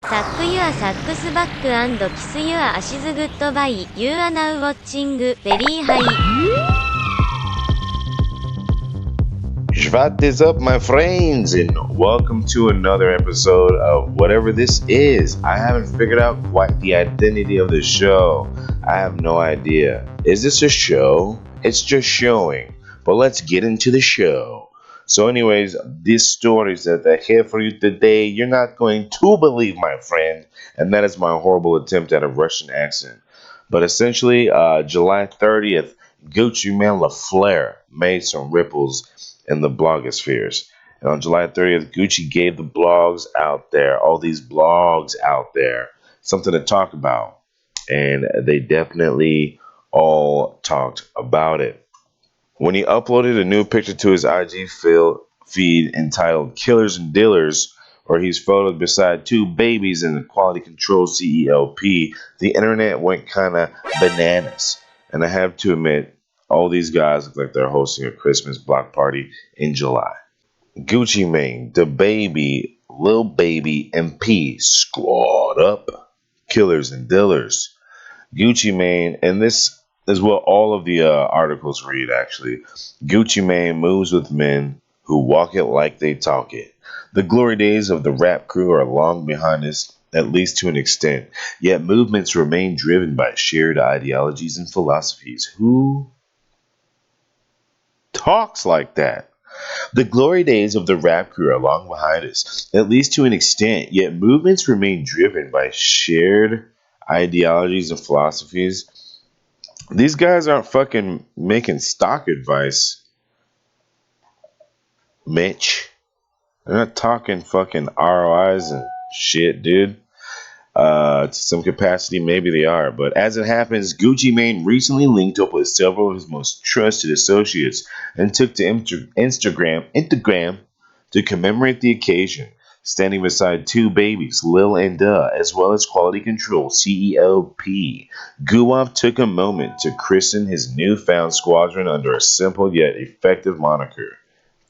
Tuck your socks back and kiss your ashes goodbye. You are now watching Very High. What is up, my friends, and welcome to another episode of whatever this is. I haven't figured out quite the identity of the show. I have no idea. Is this a show? It's just showing. But let's get into the show. So anyways, these stories that I have for you today, you're not going to believe, my friend. And that is my horrible attempt at a Russian accent. But essentially, July 30th, Gucci Man LaFleur made some ripples in the blogospheres. And on July 30th, Gucci gave the blogs out there, all these blogs out there, something to talk about. And they definitely all talked about it. When he uploaded a new picture to his IG feed entitled Killers and Dealers, where he's photoed beside two babies in the quality control CELP, the internet went kind of bananas. And I have to admit, all these guys look like they're hosting a Christmas block party in July. Gucci Mane, the baby, Lil Baby, and P squad up. Killers and Dealers. Gucci Mane, and this is what all of the articles read actually. Gucci Mane moves with men who walk it like they talk it. The glory days of the rap crew are long behind us, at least to an extent, yet movements remain driven by shared ideologies and philosophies. Who talks like that? The glory days of the rap crew are long behind us, at least to an extent, yet movements remain driven by shared ideologies and philosophies. These guys aren't fucking making stock advice, Mitch. They're not talking fucking ROIs and shit, dude. To some capacity, maybe they are. But as it happens, Gucci Mane recently linked up with several of his most trusted associates and took to Instagram to commemorate the occasion, standing beside two babies, Lil and Duh, as well as Quality Control, CEOP. Guwap took a moment to christen his newfound squadron under a simple yet effective moniker.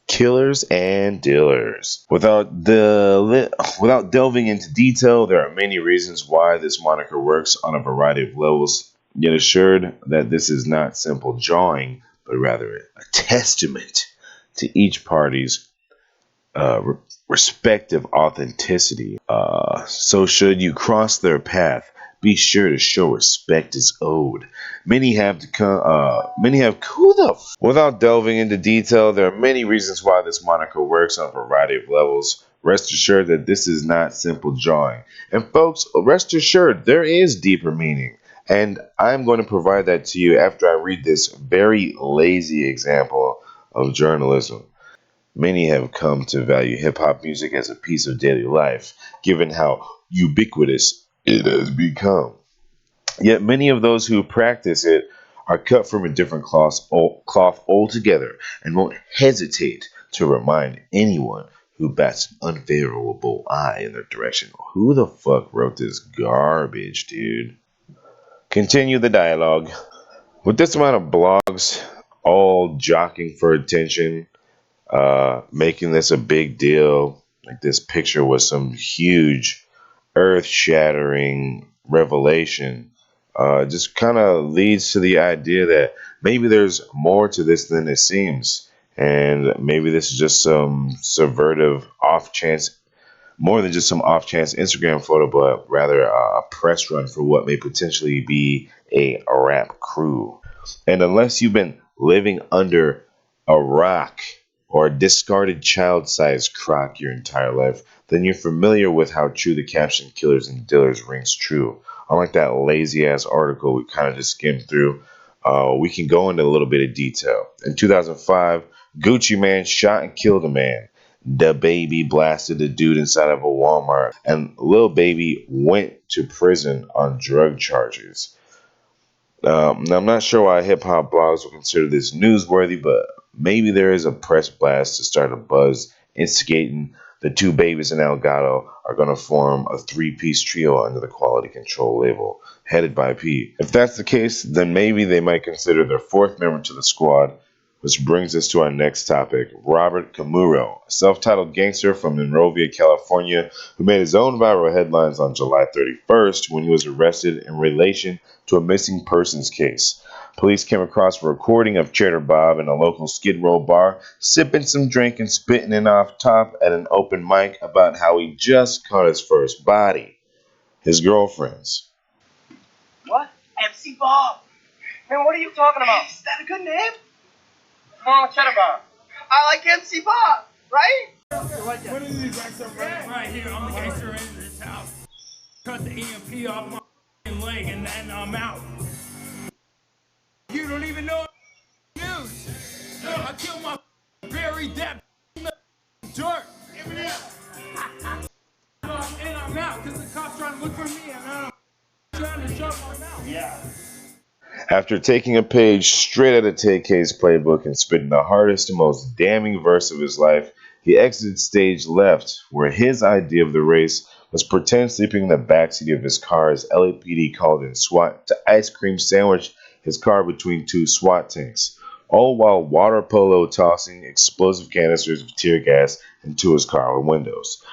Killers and Dealers. Without delving into detail, there are many reasons why this moniker works on a variety of levels, yet assured that this is not simple drawing, but rather a testament to each party's respective authenticity. So should you cross their path, be sure to show respect is owed. Many have who the Without delving into detail, there are many reasons why this moniker works on a variety of levels. Rest assured that this is not simple drawing. And folks, rest assured there is deeper meaning. And I'm going to provide that to you after I read this very lazy example of journalism. Many have come to value hip-hop music as a piece of daily life, given how ubiquitous it has become. Yet many of those who practice it are cut from a different cloth altogether and won't hesitate to remind anyone who bats an unfavorable eye in their direction. Who the fuck wrote this garbage, dude? Continue the dialogue. With this amount of blogs all jockeying for attention, making this a big deal, like this picture was some huge, earth-shattering revelation, just kind of leads to the idea that maybe there's more to this than it seems, and maybe this is just some subvertive off-chance, more than just some off-chance Instagram photo, but rather a press run for what may potentially be a rap crew. And unless you've been living under a rock or a discarded child-sized crock your entire life, then you're familiar with how true the caption Killers and Dealers rings true. Unlike that lazy-ass article we kind of just skimmed through, we can go into a little bit of detail. In 2005, Gucci Mane shot and killed a man. The Baby blasted a dude inside of a Walmart, and Lil Baby went to prison on drug charges. Now, I'm not sure why hip-hop blogs will consider this newsworthy, but maybe there is a press blast to start a buzz instigating the two babies and Elgato are going to form a three-piece trio under the Quality Control label, headed by P. If that's the case, then maybe they might consider their fourth member to the squad, Which brings us to our next topic, Robert Camuro, a self-titled gangster from Monrovia, California, who made his own viral headlines on July 31st when he was arrested in relation to a missing persons case. Police came across a recording of Cheddar Bob in a local Skid Row bar, sipping some drink and spitting it off top at an open mic about how he just caught his first body, his girlfriend's. What? MC Bob. Man, what are you talking about? Is that a good name? What's wrong with Cheddar Bob? I like MC Bob, right? What is these gangster right here? I'm a gangster in this house. Cut the EMP off my leg and then I'm out. You don't even know news. I killed my buried that in the dirt. And I'm out because the cops trying to look for me and I'm trying to shut my mouth. Yeah. After taking a page straight out of TK's playbook and spitting the hardest and most damning verse of his life, he exited stage left, where his idea of the race was pretend sleeping in the backseat of his car as LAPD called in SWAT to ice cream sandwich his car between two SWAT tanks, all while water polo tossing explosive canisters of tear gas into his car windows.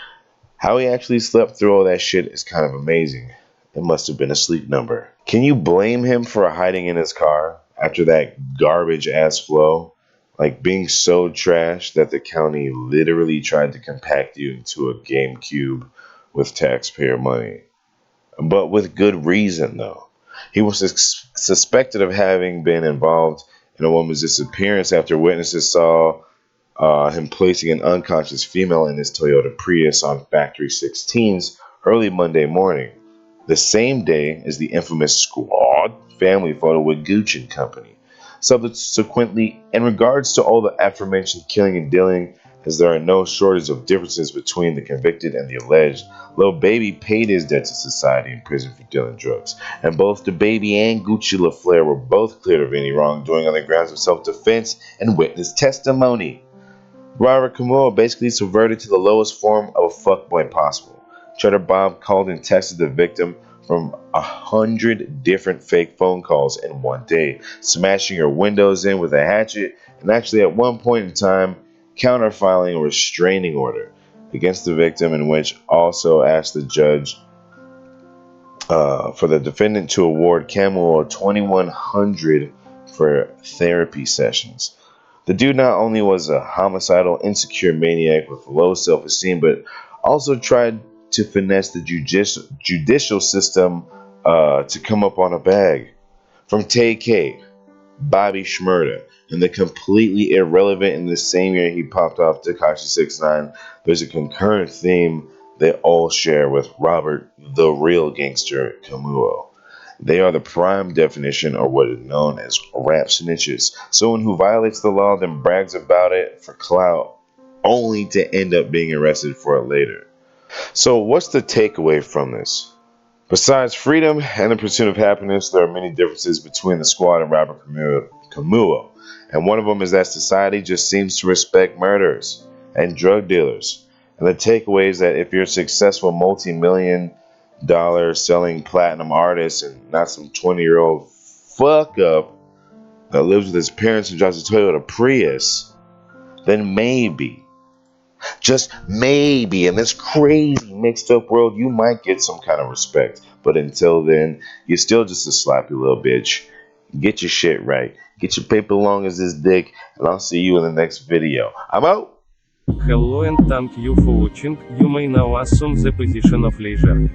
How he actually slept through all that shit is kind of amazing. It must have been a sleep number. Can you blame him for hiding in his car after that garbage ass flow? Like being so trash that the county literally tried to compact you into a game cube with taxpayer money. But with good reason, though. He was suspected of having been involved in a woman's disappearance after witnesses saw him placing an unconscious female in his Toyota Prius on Factory 16's early Monday morning, the same day as the infamous Squad family photo with Gooch and Company. Subsequently, in regards to all the aforementioned killing and dealing, as there are no shortage of differences between the convicted and the alleged, Lil Baby paid his debt to society in prison for dealing drugs, and both the Baby and Gucci LaFleur were both cleared of any wrongdoing on the grounds of self-defense and witness testimony. Robert Camuro basically subverted to the lowest form of a fuckboy possible. Cheddar Bob called and texted the victim from 100 different fake phone calls in one day, smashing her windows in with a hatchet, and actually at one point in time, counterfiling a restraining order against the victim, in which also asked the judge for the defendant to award Camilo $2,100 for therapy sessions. The dude not only was a homicidal, insecure maniac with low self-esteem, but also tried to finesse the judicial system to come up on a bag. From TK, Bobby Shmurda, and the completely irrelevant in the same year he popped off Tekashi 6ix9ine, there's a concurrent theme they all share with Robert, the real gangster, Camuro. They are the prime definition of what is known as rap snitches, someone who violates the law then brags about it for clout, only to end up being arrested for it later. So what's the takeaway from this? Besides freedom and the pursuit of happiness, there are many differences between the Squad and Robert Camuro, and one of them is that society just seems to respect murderers and drug dealers. And the takeaway is that if you're a successful multi-million-dollar selling platinum artist and not some 20-year-old fuck up that lives with his parents and drives a Toyota Prius, then maybe, just maybe, in this crazy mixed up world, you might get some kind of respect. But until then, you're still just a sloppy little bitch. Get your shit right. Get your paper long as this dick, and I'll see you in the next video. I'm out! Hello and thank you for watching. You may now assume the position of leisure.